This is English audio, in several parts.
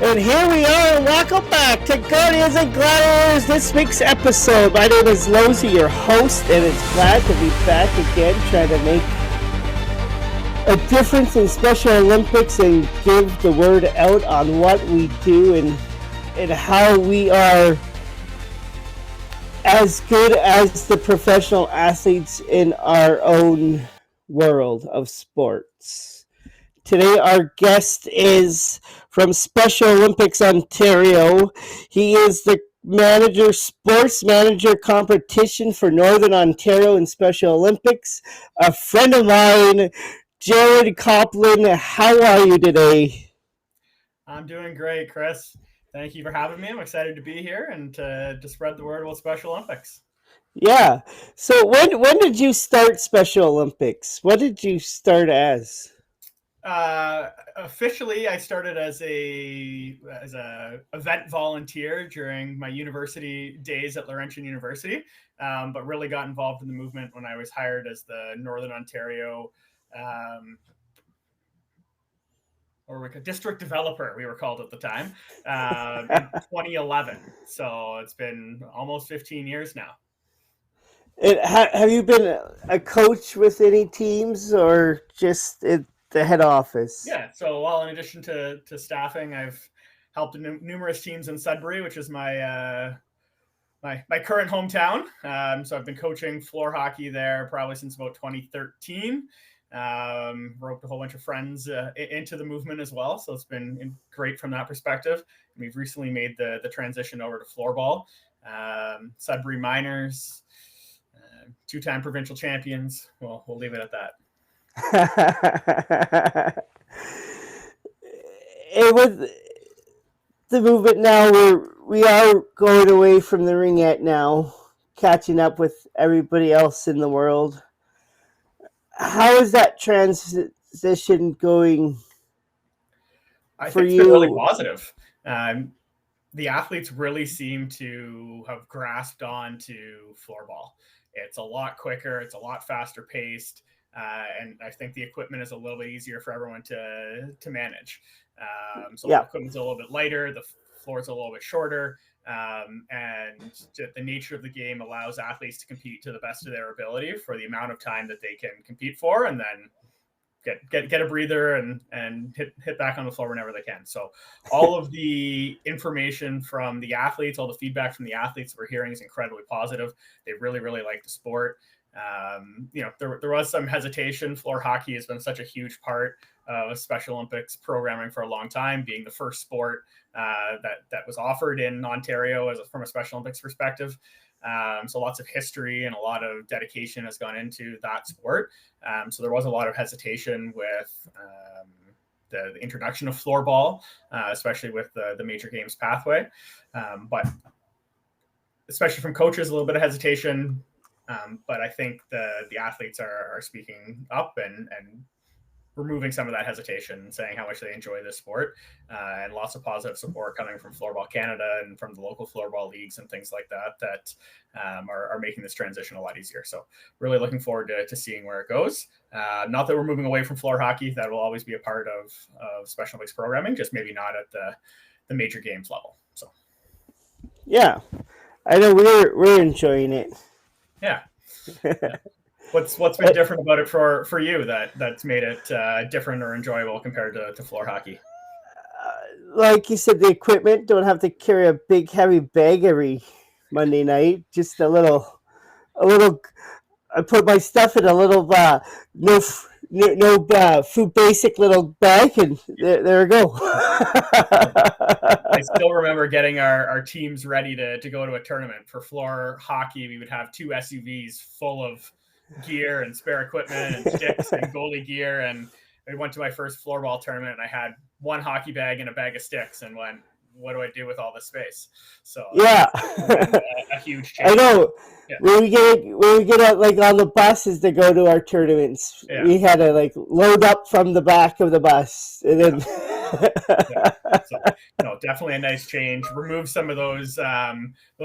And here we are, and welcome back to Guardians and Gladiators, this week's episode. My name is Lauzie, your host, and it's glad to be back again, trying to make a difference in Special Olympics and give the word out on what we do and how we are as good as the professional athletes in our own world of sports. Today, our guest is from Special Olympics Ontario. He is the sports manager competition for Northern Ontario in Special Olympics. A friend of mine, Jarrod Copland. How are you today? I'm doing great, Chris. Thank you for having me. I'm excited to be here and to spread the word about Special Olympics. Yeah. So when did you start Special Olympics? What did you start as? Officially, I started as a event volunteer during my university days at Laurentian University, but really got involved in the movement when I was hired as the Northern Ontario district developer, we were called at the time, in 2011. So it's been almost 15 years now. Have you been a coach with any teams or just at the head office? Yeah, so in addition to staffing, I've helped numerous teams in Sudbury, which is my my current hometown. So I've been coaching floor hockey there probably since about 2013. Roped a whole bunch of friends into the movement as well, so it's been great from that perspective. We've recently made the transition over to floorball. Sudbury Miners, two-time provincial champions. Well, we'll leave it at that. And with the movement now, we are going away from the ringette now, catching up with everybody else in the world. How is that transition going I for think it's you? been really positive. The athletes really seem to have grasped on to floorball. It's a lot quicker. It's a lot faster paced. And I think the equipment is a little bit easier for everyone to manage. So the equipment's a little bit lighter. The floor's a little bit shorter. And the nature of the game allows athletes to compete to the best of their ability for the amount of time that they can compete for, and then get a breather and hit back on the floor whenever they can. So all of the information from the athletes, all the feedback from the athletes we're hearing is incredibly positive. They really, really like the sport. There was some hesitation. Floor hockey has been such a huge part of Special Olympics programming for a long time, being the first sport that was offered in Ontario from a Special Olympics perspective. So lots of history and a lot of dedication has gone into that sport. So there was a lot of hesitation with the introduction of floorball, especially with the major games pathway. But especially from coaches, a little bit of hesitation. But I think the athletes are speaking up and removing some of that hesitation, saying how much they enjoy this sport, and lots of positive support coming from Floorball Canada and from the local floorball leagues and things like that are making this transition a lot easier. So really looking forward to seeing where it goes. Not that we're moving away from floor hockey. That will always be a part of Special Olympics programming, just maybe not at the major games level. So yeah, I know we're enjoying it. Yeah. What's been different about it for you that's made it different or enjoyable compared to floor hockey? Like you said, the equipment, don't have to carry a big heavy bag every Monday night. Just a little. I put my stuff in a little no food basic little bag, and there we go. I still remember getting our teams ready to go to a tournament. For floor hockey, we would have two SUVs full of gear and spare equipment and sticks and goalie gear. And I went to my first floorball tournament and I had one hockey bag and a bag of sticks and went, what do I do with all this space? So yeah, a huge change. I know. Yeah. When we get out like on the buses to go to our tournaments, we had to like load up from the back of the bus and then. So, definitely a nice change. Remove some of those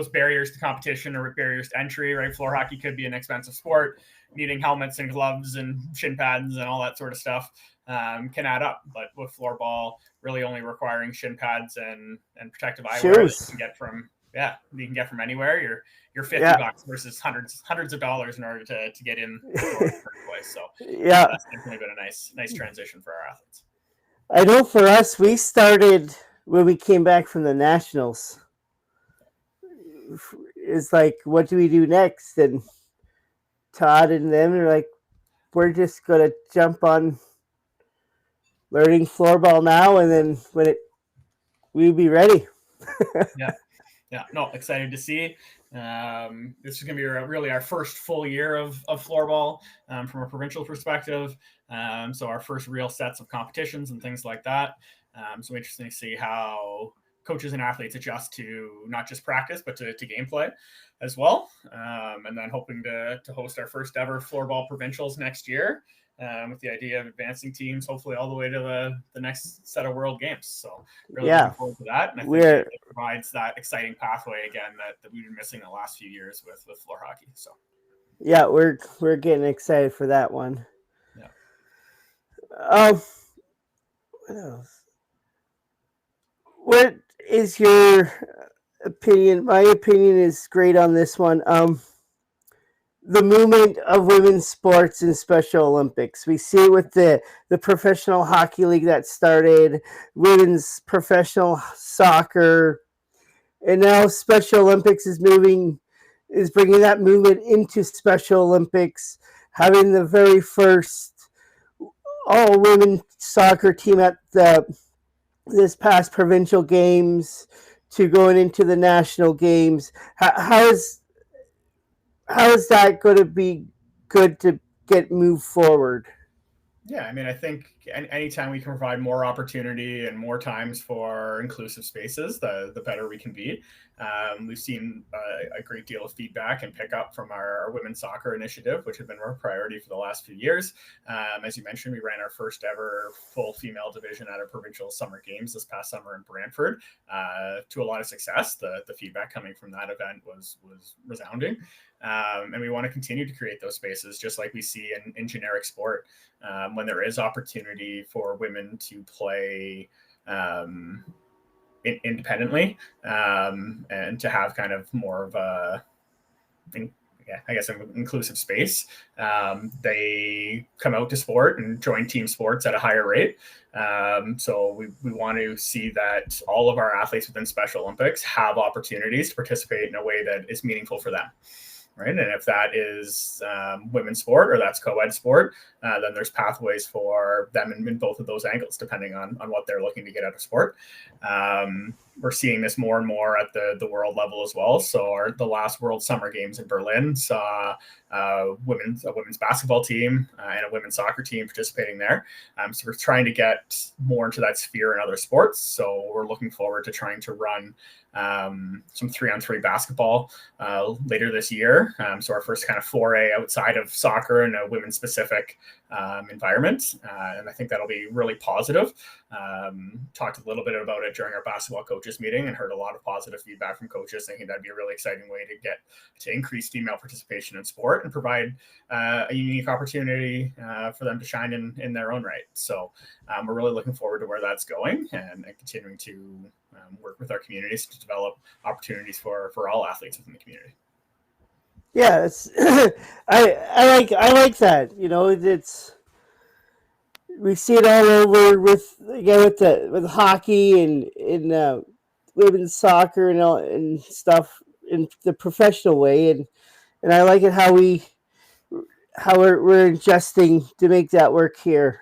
barriers to competition or barriers to entry. Right, floor hockey could be an expensive sport. Needing helmets and gloves and shin pads and all that sort of stuff can add up. But with floorball, really only requiring shin pads and protective eyewear that Shoes. you can get from anywhere. You're $50 versus hundreds of dollars in order to get in the door in the first place. So that's definitely been a nice transition for our athletes. I know for us, we started when we came back from the Nationals. It's like, what do we do next? And Todd and them are like, we're just gonna jump on learning floorball now, and then we'll be ready. No, excited to see. This is going to be really our first full year of floorball from a provincial perspective. So our first real sets of competitions and things like that. So interesting to see how coaches and athletes adjust to not just practice, but to gameplay as well. And then hoping to host our first ever floorball provincials next year. With the idea of advancing teams, hopefully all the way to the next set of World Games. So really looking forward to that. And I think it provides that exciting pathway again that we've been missing the last few years with floor hockey. So yeah, we're getting excited for that one. Yeah. What else? What is your opinion? My opinion is great on this one. The movement of women's sports in Special Olympics. We see it with the professional hockey league that started, women's professional soccer, and now Special Olympics is bringing that movement into Special Olympics, having the very first all women soccer team at this past provincial games to going into the national games. How is that going to be good to get moved forward? Yeah, I mean, I think anytime we can provide more opportunity and more times for inclusive spaces, the better we can be. We've seen a great deal of feedback and pickup from our women's soccer initiative, which have been our priority for the last few years. As you mentioned, we ran our first ever full female division at our provincial summer games this past summer in Brantford to a lot of success. The feedback coming from that event was resounding. And we want to continue to create those spaces, just like we see in generic sport, when there is opportunity for women to play independently and to have kind of more of an inclusive space. They come out to sport and join team sports at a higher rate. So we want to see that all of our athletes within Special Olympics have opportunities to participate in a way that is meaningful for them. Right. And if that is women's sport or that's co-ed sport, then there's pathways for them in both of those angles, depending on what they're looking to get out of sport. We're seeing this more and more at the world level as well. So the last World Summer Games in Berlin saw a women's basketball team and a women's soccer team participating there. So we're trying to get more into that sphere in other sports. So we're looking forward to trying to run some 3-on-3 basketball later this year. So our first kind of foray outside of soccer in a women's specific environment. And I think that'll be really positive. Talked a little bit about it during our basketball coaches meeting and heard a lot of positive feedback from coaches thinking that'd be a really exciting way to increase female participation in sport and provide a unique opportunity for them to shine in their own right. So we're really looking forward to where that's going and continuing to work with our communities to develop opportunities for all athletes within the community. Yeah, it's I like that. You know, we see it all over with hockey and women's soccer and stuff in the professional way, and I like it how we're adjusting to make that work here.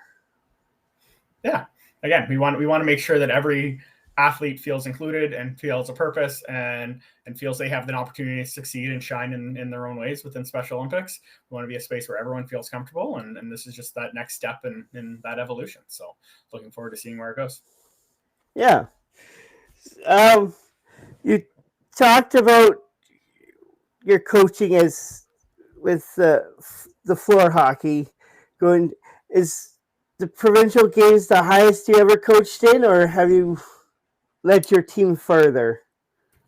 Yeah, again, we want to make sure that every athlete feels included and feels a purpose and feels they have an opportunity to succeed and shine in their own ways within Special Olympics. We want to be a space where everyone feels comfortable, and this is just that next step in that evolution. So looking forward to seeing where it goes. Yeah. You talked about your coaching with the floor hockey. Is the provincial games the highest you ever coached in, or have you led your team further?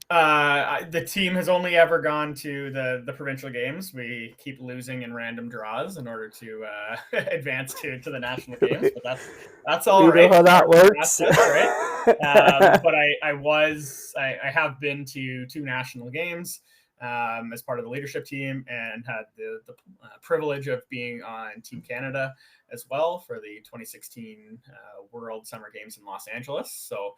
The team has only ever gone to the provincial games. We keep losing in random draws in order to advance to the national games, but that's all You know right. how that works. Process, right? But I have been to 2 national games as part of the leadership team, and had the privilege of being on Team Canada as well for the 2016 World Summer Games in Los Angeles. So,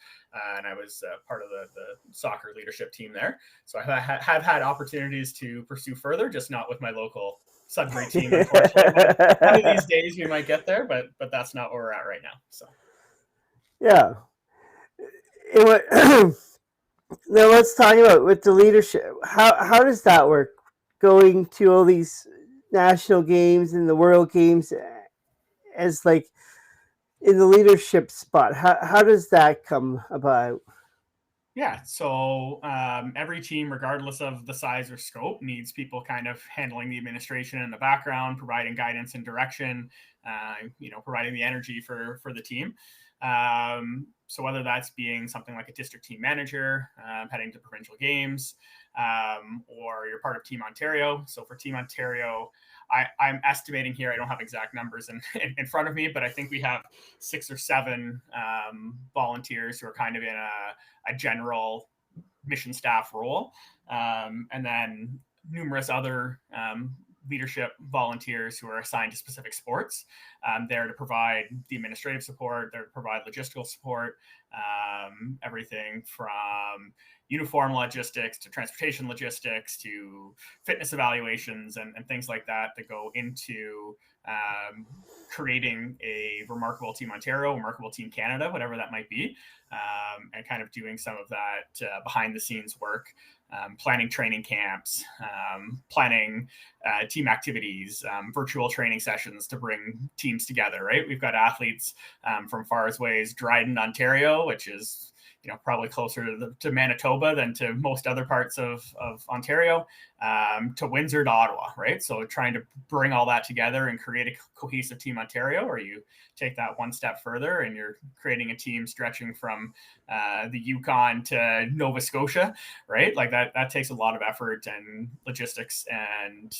and I was part of the soccer leadership team there. So I have had opportunities to pursue further, just not with my local Sudbury team, unfortunately. One of these days we might get there, but that's not where we're at right now. So Yeah. Now let's talk about with the leadership. How does that work? Going to all these national games and the world games as like in the leadership spot. How does that come about? yeah, so every team, regardless of the size or scope, needs people kind of handling the administration in the background, providing guidance and direction, providing the energy for the team. So whether that's being something like a district team manager, heading to provincial games, or you're part of Team Ontario. So for Team Ontario, I'm estimating here, I don't have exact numbers in front of me, but I think we have 6 or 7 volunteers who are kind of in a general mission staff role. And then numerous other leadership volunteers who are assigned to specific sports, there to provide the administrative support, there to provide logistical support, everything from uniform logistics to transportation logistics to fitness evaluations and things like that go into creating a remarkable Team Ontario, remarkable Team Canada, whatever that might be, and kind of doing some of that behind the scenes work. Planning training camps, planning team activities, virtual training sessions to bring teams together, right? We've got athletes from far as ways Dryden, Ontario, which is probably closer to Manitoba than to most other parts of Ontario, to Windsor to Ottawa, right? So trying to bring all that together and create a cohesive Team Ontario, or you take that one step further and you're creating a team stretching from the Yukon to Nova Scotia, right? Like that takes a lot of effort and logistics and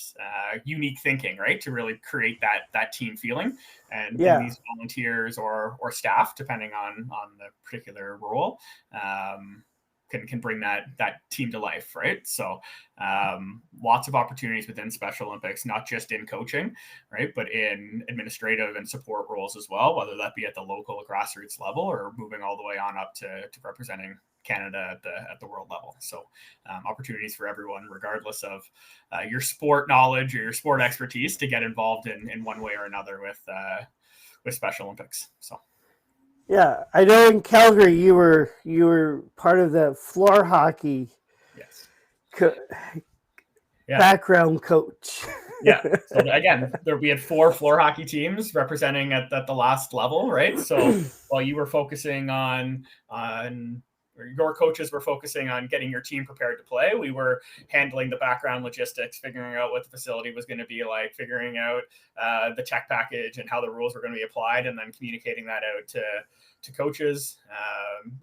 unique thinking, right? To really create that team feeling. And these volunteers or staff, depending on the particular role, can bring that team to life, right? So lots of opportunities within Special Olympics, not just in coaching, right, but in administrative and support roles as well, whether that be at the local grassroots level or moving all the way on up to representing Canada at the world level. So opportunities for everyone, regardless of your sport knowledge or your sport expertise, to get involved in one way or another with Special Olympics. So. Yeah, I know in Calgary you were part of the floor hockey. Yes. Background coach. Yeah. So again, we had 4 floor hockey teams representing at the last level, right? So while you were focusing on your coaches were focusing on getting your team prepared to play, we were handling the background logistics, figuring out what the facility was going to be like, figuring out the tech package and how the rules were going to be applied, and then communicating that out to coaches.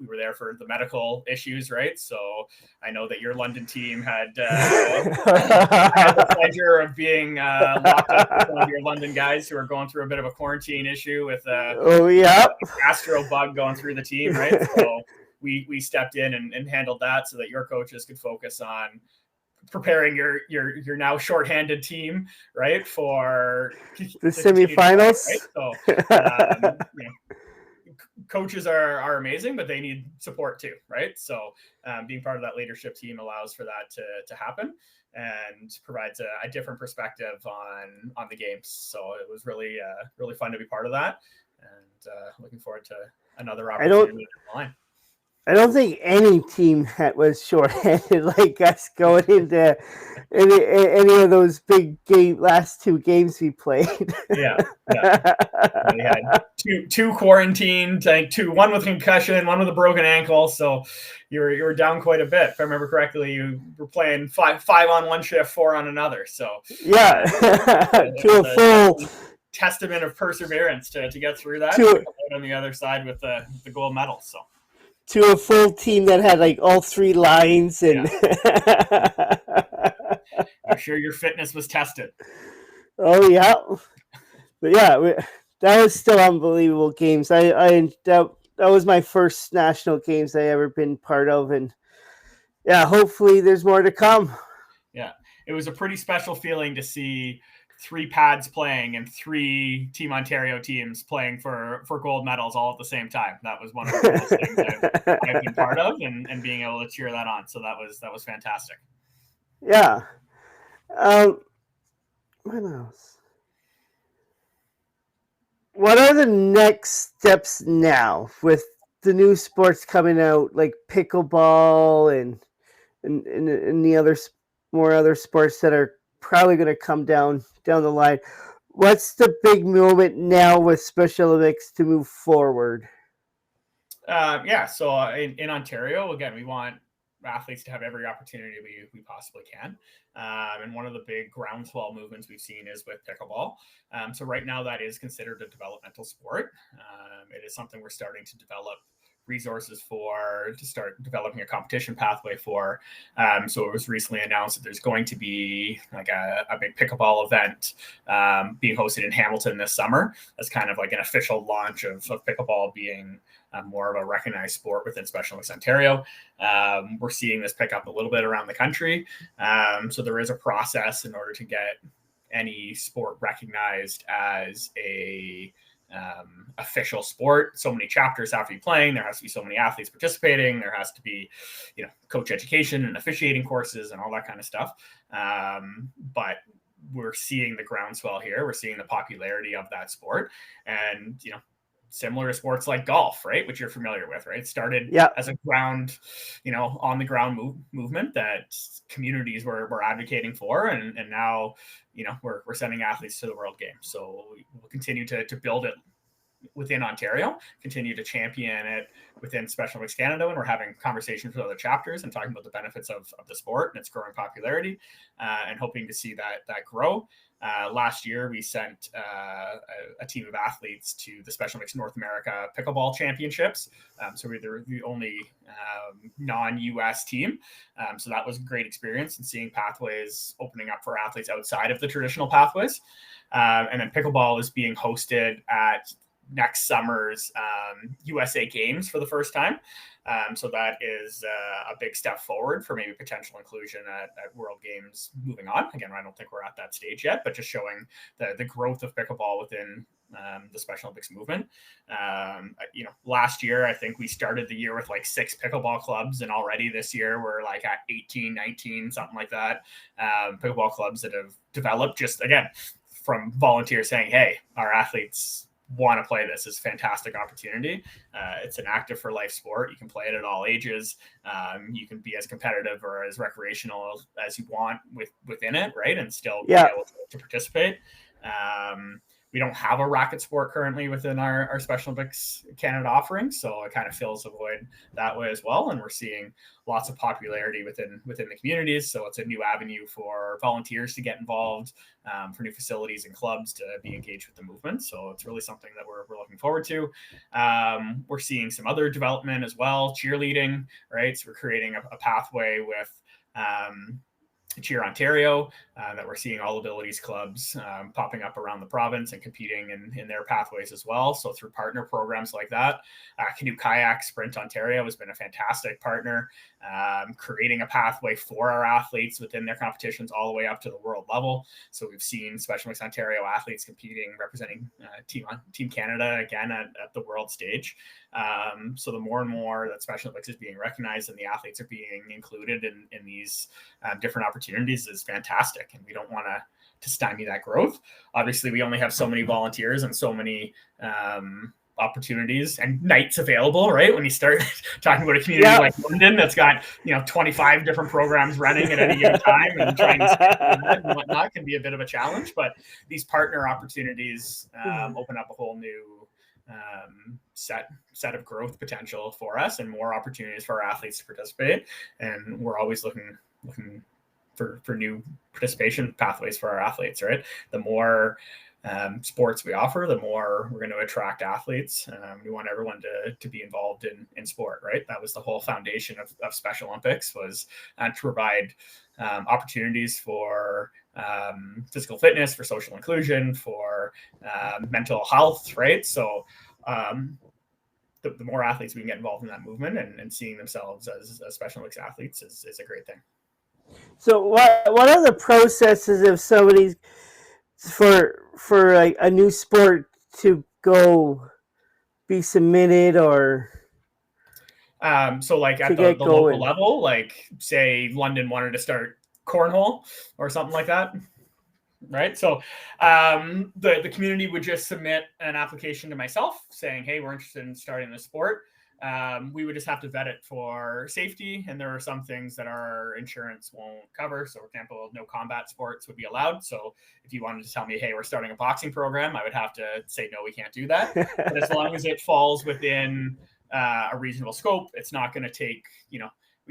We were there for the medical issues, right? So I know that your London team had the pleasure of being locked up with one of your London guys who are going through a bit of a quarantine issue with a gastro bug going through the team, right? So we stepped in and handled that so that your coaches could focus on preparing your now shorthanded team, right, for the semifinals. Right? So coaches are amazing, but they need support too, right? So being part of that leadership team allows for that to happen and provides a different perspective on the games. So it was really fun to be part of that, and looking forward to another opportunity down the line. I don't think any team that was shorthanded like us going into any of those big last 2 games we played. Yeah. We had two quarantined, one with concussion, one with a broken ankle. So you were down quite a bit. If I remember correctly, you were playing 5 on one shift, 4 on another. So yeah, to a full testament of perseverance to get through that. On the other side with the gold medal. So. to a full team that had like all three lines and I'm sure your fitness was tested. oh yeah, but yeah, that was still unbelievable games. That was my first national games I ever been part of, and yeah, hopefully there's more to come. Yeah, it was a pretty special feeling to see 3 pads playing and 3 Team Ontario teams playing for gold medals all at the same time. That was one of the coolest things I've been part of, and being able to cheer that on. So that was fantastic. Yeah. What else? What are the next steps now with the new sports coming out, like pickleball and the other more other sports that are probably going to come down the line? What's the big moment now with Special Olympics to move forward? Yeah, so in Ontario, again, we want athletes to have every opportunity we possibly can. And one of the big groundswell movements we've seen is with pickleball. So right now that is considered a developmental sport. It is something we're starting to develop resources for, to start developing a competition pathway for. So it was recently announced that there's going to be like a big pickleball event being hosted in Hamilton this summer as kind of like an official launch of pickleball being more of a recognized sport within Special Olympics Ontario. We're seeing this pick up a little bit around the country. So there is a process in order to get any sport recognized as a official sport. So many chapters have to be playing. There has to be so many athletes participating. There has to be, coach education and officiating courses and all that kind of stuff. But we're seeing the groundswell here. We're seeing the popularity of that sport, and similar to sports like golf, right, which you're familiar with, right? It started as a ground, on the ground movement that communities were advocating for, and now, we're sending athletes to the World Games. So we'll continue to build it within Ontario, continue to champion it within Special Olympics Canada, and we're having conversations with other chapters and talking about the benefits of the sport and its growing popularity, and hoping to see that grow. Last year, we sent a team of athletes to the Special Olympics North America Pickleball Championships. So we were the only non-US team. So that was a great experience, and seeing pathways opening up for athletes outside of the traditional pathways. And then pickleball is being hosted at next summer's USA Games for the first time. So that is a big step forward for maybe potential inclusion at World Games moving on. Again, I don't think we're at that stage yet, but just showing the growth of pickleball within the Special Olympics movement. Last year, I think we started the year with like 6 pickleball clubs, and already this year we're like at 18, 19, something like that. Pickleball clubs that have developed just, again, from volunteers saying, hey, our athletes want to play this. Is a fantastic opportunity. It's an active for life sport. You can play it at all ages. You can be as competitive or as recreational as you want within it, right? And still be able to participate. We don't have a racket sport currently within our Special Olympics Canada offering, so it kind of fills a void that way as well. And we're seeing lots of popularity within the communities. So it's a new avenue for volunteers to get involved, for new facilities and clubs to be engaged with the movement. So it's really something that we're looking forward to. We're seeing some other development as well, cheerleading, right? So we're creating a pathway with Cheer Ontario, that we're seeing all abilities clubs popping up around the province and competing in their pathways as well. So through partner programs like that, Canoe Kayak Sprint Ontario has been a fantastic partner, creating a pathway for our athletes within their competitions all the way up to the world level. So we've seen Special Olympics Ontario athletes competing, representing Team Canada again at the world stage. So the more and more that Special Olympics is being recognized and the athletes are being included in these different opportunities is fantastic, and we don't want to stymie that growth. Obviously, we only have so many volunteers and so many opportunities and nights available, right? When you start talking about a community like London that's got 25 different programs running at any given time, and trying to schedule that and whatnot can be a bit of a challenge. But these partner opportunities open up a whole new set of growth potential for us, and more opportunities for our athletes to participate. And we're always looking for new participation pathways for our athletes, right? The more sports we offer, the more we're going to attract athletes. We want everyone to be involved in sport, right? That was the whole foundation of Special Olympics, was to provide opportunities for physical fitness, for social inclusion, for mental health, right? So the more athletes we can get involved in that movement and seeing themselves as Special Olympics athletes is a great thing. So what are the processes if somebody's for a new sport to go be submitted or so like at the local level, like say London wanted to start cornhole or something like that, right? So the community would just submit an application to myself saying, hey, we're interested in starting this sport. We would just have to vet it for safety, and there are some things that our insurance won't cover. So, for example, no combat sports would be allowed. So if you wanted to tell me, hey, we're starting a boxing program, I would have to say, no, we can't do that. But as long as it falls within a reasonable scope, it's not going to take,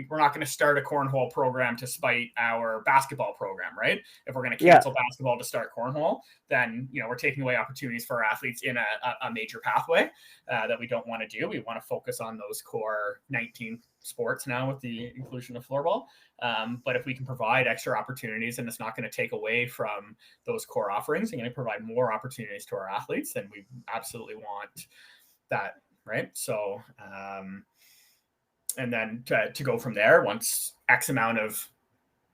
we're not going to start a cornhole program to spite our basketball program, right? If we're going to cancel basketball to start cornhole, then, we're taking away opportunities for our athletes in a major pathway that we don't want to do. We want to focus on those core 19 sports now with the inclusion of floorball. But if we can provide extra opportunities and it's not going to take away from those core offerings and going to provide more opportunities to our athletes, then we absolutely want that, right? So, and then to go from there, once X amount of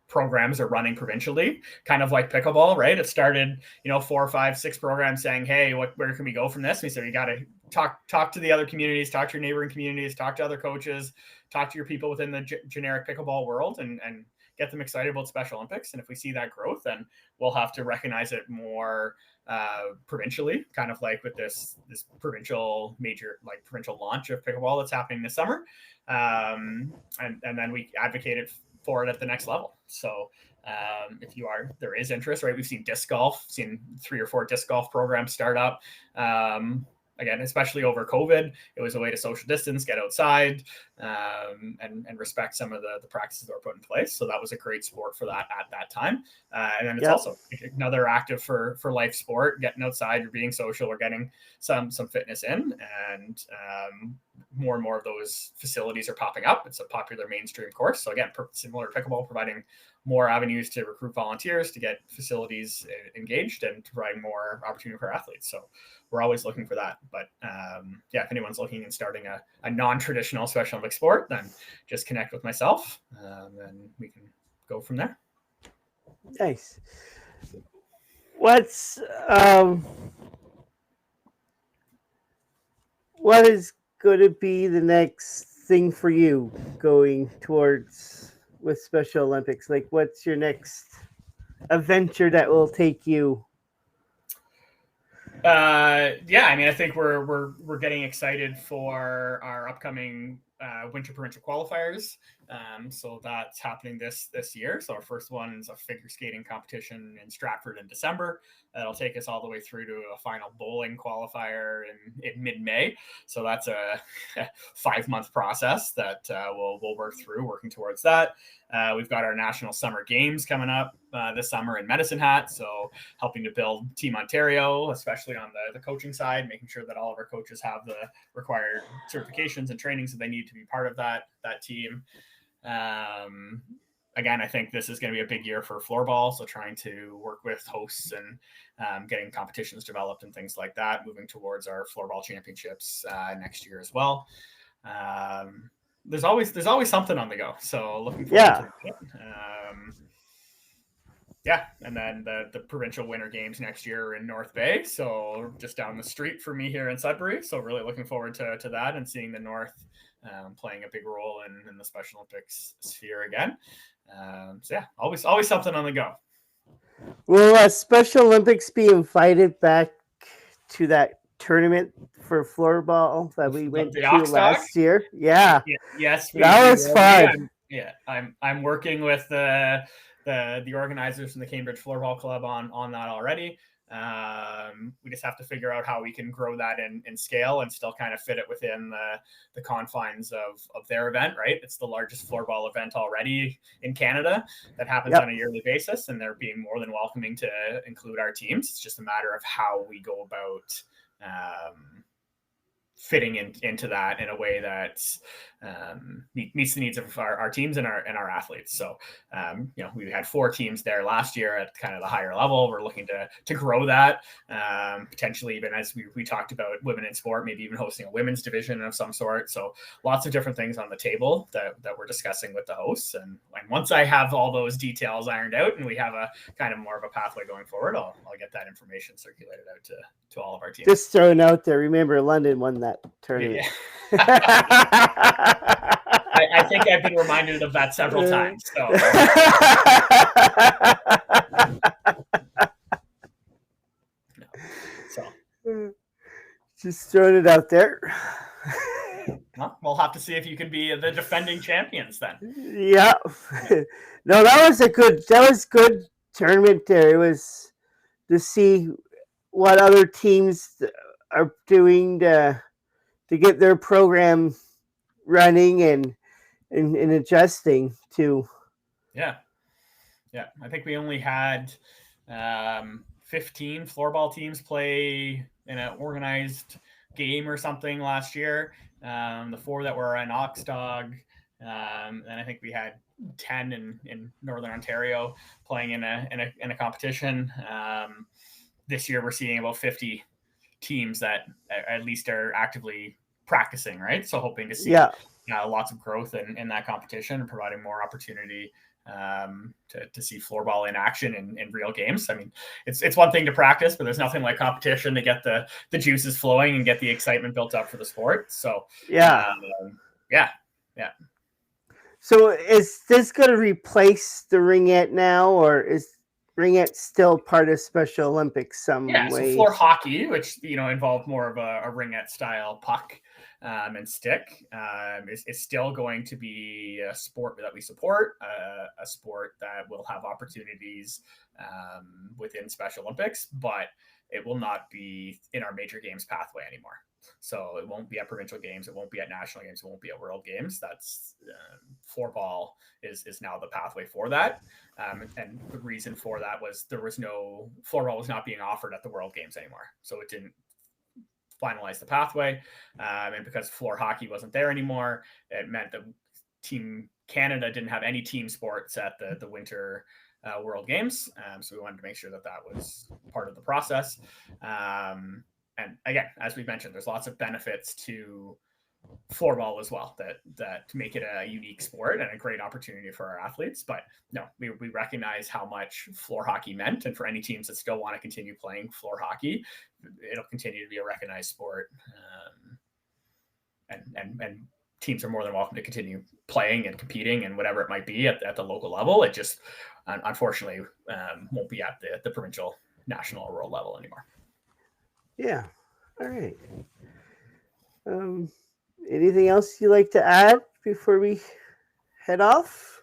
programs are running provincially, kind of like pickleball, right? It started, 4, 5, 6 programs saying, hey, where can we go from this? And we said, you got to talk to the other communities, talk to your neighboring communities, talk to other coaches, talk to your people within the generic pickleball world, and get them excited about Special Olympics. And if we see that growth, then we'll have to recognize it more provincially, kind of like with this provincial launch of pickleball that's happening this summer. And then we advocate it for it at the next level. So if there is interest, right? We've seen disc golf, seen 3 or 4 disc golf programs start up. Again, especially over COVID, it was a way to social distance, get outside, and respect some of the practices that were put in place. So that was a great sport for that at that time. And then it's also another active for life sport, getting outside, you're being social, we're getting some fitness in, and more and more of those facilities are popping up. It's a popular mainstream course. So again, similar to pickleball, providing more avenues to recruit volunteers, to get facilities engaged, and to provide more opportunity for athletes. So we're always looking for that. But if anyone's looking and starting a non-traditional Special Olympic sport, then just connect with myself, and we can go from there. Nice. What is going to be the next thing for you going towards with Special Olympics? Like, what's your next adventure that will take you? I think we're getting excited for our upcoming winter provincial qualifiers. So that's happening this year. So our first one is a figure skating competition in Stratford in December. That'll take us all the way through to a final bowling qualifier in mid-May. So that's a 5-month process that we'll work through, working towards that. We've got our national summer games coming up this summer in Medicine Hat. So helping to build Team Ontario, especially on the coaching side, making sure that all of our coaches have the required certifications and trainings that they need to be part of that team. Again, I think this is going to be a big year for floorball. So trying to work with hosts and getting competitions developed and things like that, moving towards our floorball championships next year as well. There's always something on the go. So looking forward to it. And then the provincial winter games next year in North Bay. So just down the street for me here in Sudbury. So really looking forward to that and seeing the North playing a big role in the Special Olympics sphere again. Always something on the go. Will Special Olympics be invited back to that tournament for floorball that we went to last year? Yeah. Yes. That was fun. I'm working with the organizers from the Cambridge Floorball Club on that already. We just have to figure out how we can grow that in scale and still kind of fit it within the confines of their event, right? It's the largest floorball event already in Canada that happens on a yearly basis, and they're being more than welcoming to include our teams. It's just a matter of how we go about fitting into that in a way that meets the needs of our teams and our athletes. So, we had 4 teams there last year at kind of the higher level. We're looking to grow that, potentially even as we talked about women in sport, maybe even hosting a women's division of some sort. So lots of different things on the table that we're discussing with the hosts. And once I have all those details ironed out and we have a kind of more of a pathway going forward, I'll get that information circulated out to all of our teams. Just throwing out there, remember London won that tournament. Yeah. I think I've been reminded of that several times. So. Just throwing it out there. Well, we'll have to see if you can be the defending champions then. Yeah. No, that was good tournament there. It was to see what other teams are doing to get their program running and adjusting to. Yeah. I think we only had 15 floorball teams play in an organized game or something last year. The 4 that were in Oxdog, and I think we had 10 in Northern Ontario playing in a competition. This year we're seeing about 50 teams that at least are actively practicing, right? So hoping to see lots of growth in that competition and providing more opportunity to see floorball in action in real games. I mean, it's one thing to practice, but there's nothing like competition to get the juices flowing and get the excitement built up for the sport. So yeah. So is this going to replace the ringette now, or is ringette still part of Special Olympics some way? So floor hockey, which involved more of a ringette style puck and stick, is still going to be a sport that we support, a sport that will have opportunities within Special Olympics, but it will not be in our major games pathway anymore. So it won't be at provincial games, it won't be at national games, it won't be at world games. That's floorball is now the pathway for that. And the reason for that was floorball was not being offered at the world games anymore. So it didn't finalize the pathway. And because floor hockey wasn't there anymore, it meant that Team Canada didn't have any team sports at the winter World Games. So we wanted to make sure that was part of the process. And again, as we mentioned, there's lots of benefits to floorball as well that make it a unique sport and a great opportunity for our athletes. But no, we recognize how much floor hockey meant, and for any teams that still want to continue playing floor hockey, it'll continue to be a recognized sport. And teams are more than welcome to continue playing and competing and whatever it might be at the local level. It just unfortunately won't be at the provincial, national, or world level anymore. Yeah. All right. Anything else you'd like to add before we head off?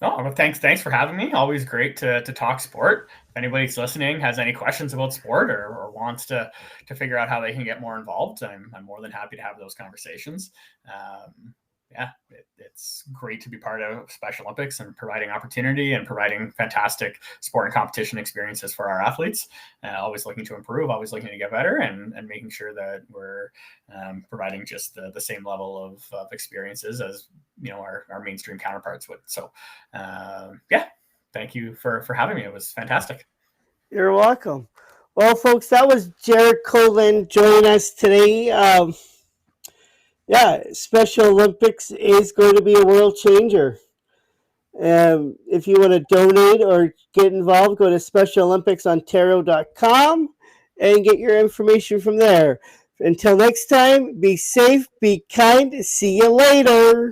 No, thanks for having me. Always great to talk sport. If anybody's listening has any questions about sport or wants to figure out how they can get more involved, I'm more than happy to have those conversations. It's great to be part of Special Olympics and providing opportunity and providing fantastic sport and competition experiences for our athletes. Always looking to improve, always looking to get better, and making sure that we're providing just the same level of experiences as our mainstream counterparts would. So thank you for having me. It was fantastic. You're welcome. Well, folks, that was Jarrod Copland joining us today. Special Olympics is going to be a world changer. If you want to donate or get involved, go to SpecialOlympicsOntario.com and get your information from there. Until next time, be safe, be kind. See you later.